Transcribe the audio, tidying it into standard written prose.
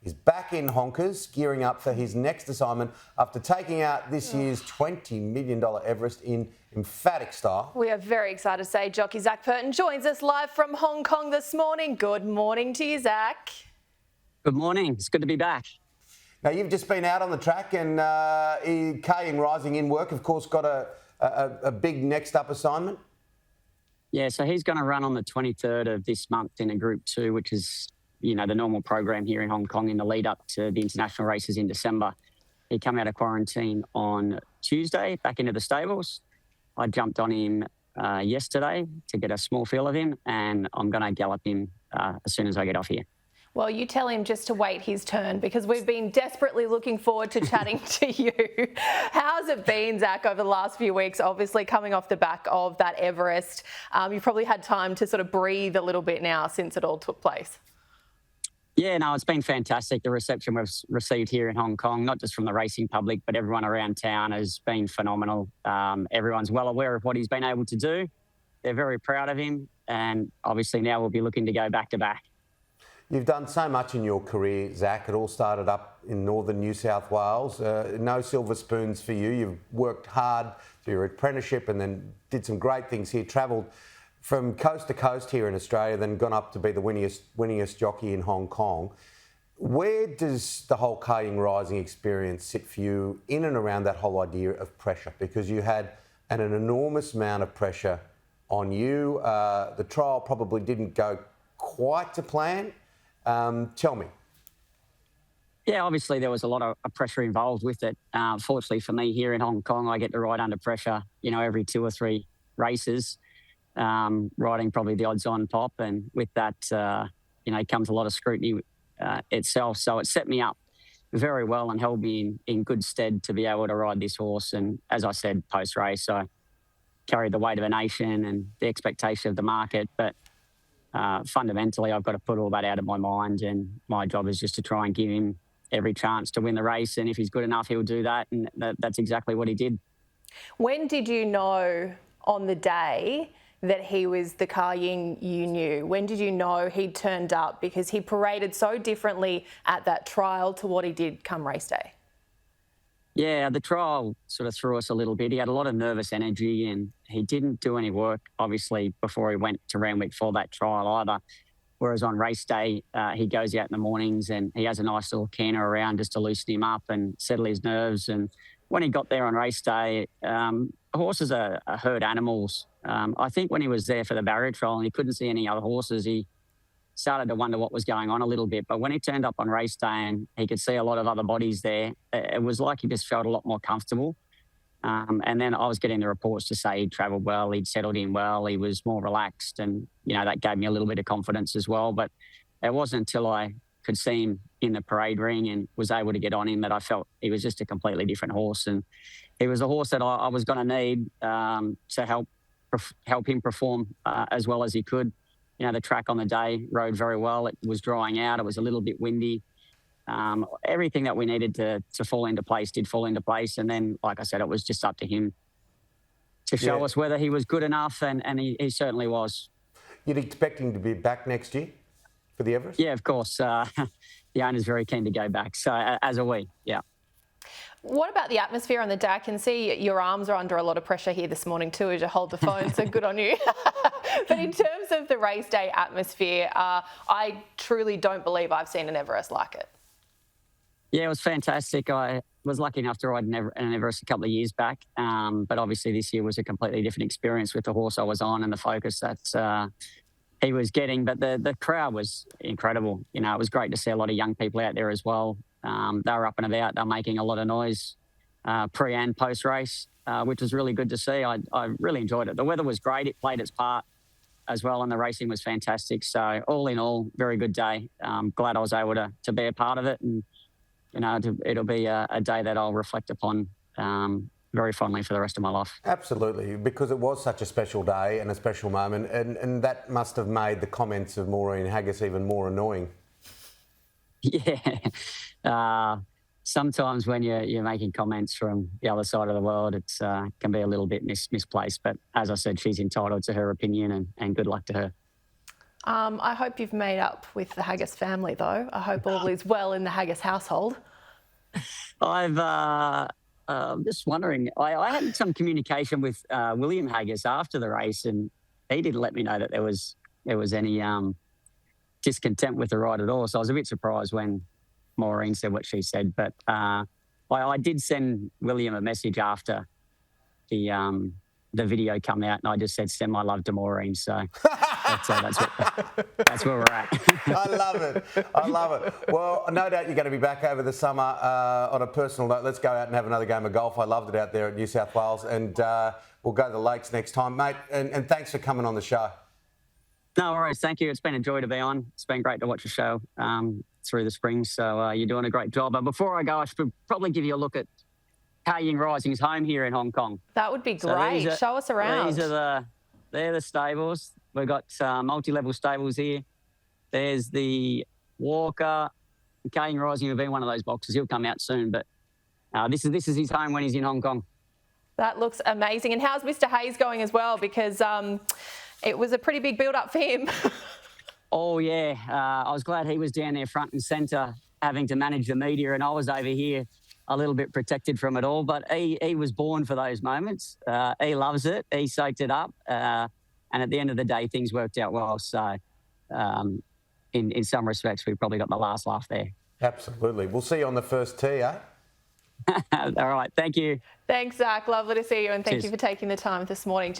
is back in honkers, gearing up for his next assignment after taking out this year's $20 million Everest in emphatic style. We are very excited to say jockey Zac Purton joins us live from Hong Kong this morning. Good morning to you, Zac. Good morning. It's good to be back. Now, you've just been out on the track and Ka Ying Rising in work, of course, got a big next up assignment. Yeah, so he's going to run on the 23rd of this month in a Group 2, which is, the normal program here in Hong Kong in the lead up to the international races in December. He came out of quarantine on Tuesday, back into the stables. I jumped on him yesterday to get a small feel of him, and I'm going to gallop him as soon as I get off here. Well, you tell him just to wait his turn because we've been desperately looking forward to chatting to you. How's it been, Zac, over the last few weeks, obviously coming off the back of that Everest? You've probably had time to sort of breathe a little bit now since it all took place. Yeah, no, it's been fantastic. The reception we've received here in Hong Kong, not just from the racing public, but everyone around town has been phenomenal. Everyone's well aware of what he's been able to do. They're very proud of him. And obviously now we'll be looking to go back to back. You've done so much in your career, Zac. It all started up in northern New South Wales. No silver spoons for you. You've worked hard through your apprenticeship and then did some great things here, travelled from coast to coast here in Australia, then gone up to be the winningest jockey in Hong Kong. Where does the whole Ka Ying Rising experience sit for you in and around that whole idea of pressure? Because you had an enormous amount of pressure on you. The trial probably didn't go quite to plan. Tell me. Yeah, obviously there was a lot of pressure involved with it. Fortunately for me here in Hong Kong, I get to ride under pressure, every 2 or 3 races, riding probably the odds-on pop. And with that, comes a lot of scrutiny itself. So it set me up very well and held me in good stead to be able to ride this horse. And as I said, post-race, I carried the weight of a nation and the expectation of the market. But fundamentally, I've got to put all that out of my mind, and my job is just to try and give him every chance to win the race. And if he's good enough, he'll do that. And that's exactly what he did. When did you know on the day that he was the Ka Ying you knew? When did you know he'd turned up? Because he paraded so differently at that trial to what he did come race day. Yeah, the trial sort of threw us a little bit. He had a lot of nervous energy and he didn't do any work, obviously, before he went to Randwick for that trial either. Whereas on race day, he goes out in the mornings and he has a nice little canter around just to loosen him up and settle his nerves. And when he got there on race day, horses are herd animals. I think when he was there for the barrier trial and he couldn't see any other horses, he started to wonder what was going on a little bit. But when he turned up on race day and he could see a lot of other bodies there, it was like he just felt a lot more comfortable. And then I was getting the reports to say he'd travelled well, he'd settled in well, he was more relaxed. And, that gave me a little bit of confidence as well. But it wasn't until I could see him in the parade ring and was able to get on him that I felt he was just a completely different horse. And he was a horse that I was going to need to help him perform as well as he could. The track on the day rode very well. It was drying out. It was a little bit windy. Everything that we needed to fall into place did fall into place. And then, like I said, it was just up to him to show us whether he was good enough, and he certainly was. You'd expect him to be back next year for the Everest? Yeah, of course. The owner's very keen to go back. So, as are we, yeah. What about the atmosphere on the day? I can see your arms are under a lot of pressure here this morning too as you hold the phone, so good on you. But in terms of the race day atmosphere, I truly don't believe I've seen an Everest like it. Yeah, it was fantastic. I was lucky enough to ride an Everest a couple of years back, but obviously this year was a completely different experience with the horse I was on and the focus that he was getting. But the crowd was incredible. It was great to see a lot of young people out there as well. They were up and about. They were making a lot of noise pre and post race, which was really good to see. I really enjoyed it. The weather was great. It played its part as well, and the racing was fantastic. So all in all, very good day. Glad I was able to be a part of it, and it'll be a day that I'll reflect upon very fondly for the rest of my life. Absolutely, because it was such a special day and a special moment, and that must have made the comments of Maureen Haggis even more annoying. Yeah. Sometimes when you're making comments from the other side of the world, it can be a little bit misplaced. But as I said, she's entitled to her opinion, and good luck to her. I hope you've made up with the Haggis family, though. I hope all is well in the Haggis household. I'm just wondering. I had some communication with William Haggis after the race, and he didn't let me know that there was any discontent with the ride at all. So I was a bit surprised when Maureen said what she said. But I did send William a message after the video come out, and I just said, "Send my love to Maureen." So that's where we're at. I love it. I love it. Well, no doubt you're going to be back over the summer. On a personal note, let's go out and have another game of golf. I loved it out there at New South Wales, and we'll go to the lakes next time, mate. And thanks for coming on the show. No worries. Thank you. It's been a joy to be on. It's been great to watch the show through the spring. So you're doing a great job. But before I go, I should probably give you a look at Ka Ying Rising's home here in Hong Kong. That would be great. Show us around. They're the stables. We've got multi-level stables here. There's the Walker. Ka Ying Rising will be in one of those boxes. He'll come out soon. But this is his home when he's in Hong Kong. That looks amazing. And how's Mr. Hayes going as well? Because it was a pretty big build-up for him. Oh, yeah. I was glad he was down there front and centre having to manage the media, and I was over here a little bit protected from it all. But he was born for those moments. He loves it. He soaked it up. And at the end of the day, things worked out well. So in some respects, we probably got the last laugh there. Absolutely. We'll see you on the first tee, eh? All right. Thank you. Thanks, Zac. Lovely to see you, and thank Cheers. you for taking the time this morning.